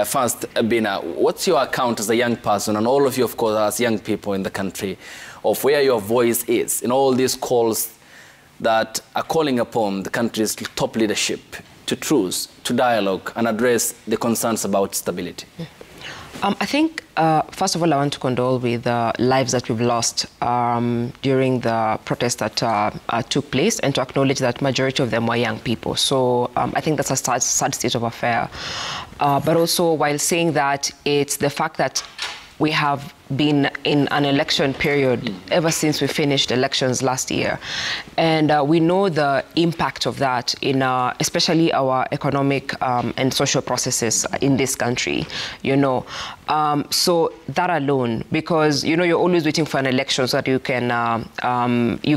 First, Bina, what's your account as a young person, and all of you, of course, as young people in the country, of where your voice is in all these calls that are calling upon the country's top leadership to truce, to dialogue, and address the concerns about stability? I think, first of all, I want to condole with the lives that we've lost during the protests that took place, and to acknowledge that majority of them were young people. So I think that's a sad state of affair. But also, while saying that, it's the fact that we have been in an election period ever since we finished elections last year. And we know the impact of that in especially our economic and social processes in this country, you know. So that alone, because, you know, you're always waiting for an election so that you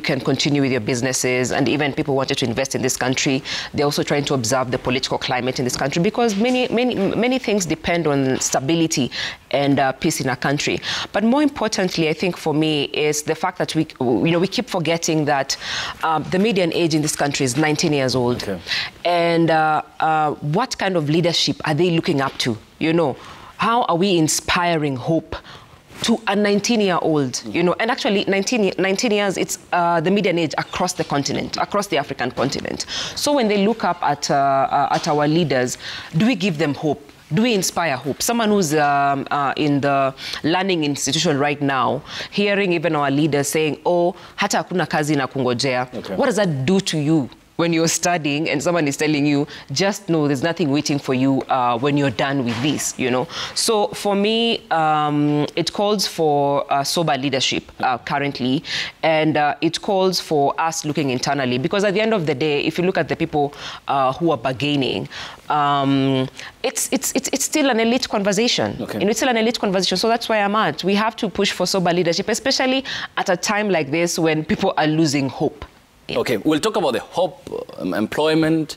can continue with your businesses, and even people wanted to invest in this country. They're also trying to observe the political climate in this country, because many things depend on stability and peace in our country. But more importantly, I think for me, is the fact that we keep forgetting that the median age in this country is 19 years old. Okay. And what kind of leadership are they looking up to? You know, how are we inspiring hope to a 19-year-old, you know? And actually 19 years, it's the median age across the continent, across the African continent. So when they look up at our leaders, do we give them hope? Do we inspire hope? Someone who's in the learning institution right now, hearing even our leaders saying, oh, hata hakuna kazi na kungojea. Okay. What does that do to you when you're studying and someone is telling you, just know there's nothing waiting for you when you're done with this, you know? So for me, it calls for sober leadership currently, and it calls for us looking internally, because at the end of the day, if you look at the people who are bargaining, it's still an elite conversation. Okay. And it's still an elite conversation, so that's where I'm at. We have to push for sober leadership, especially at a time like this when people are losing hope. Okay, we'll talk about the hope, employment,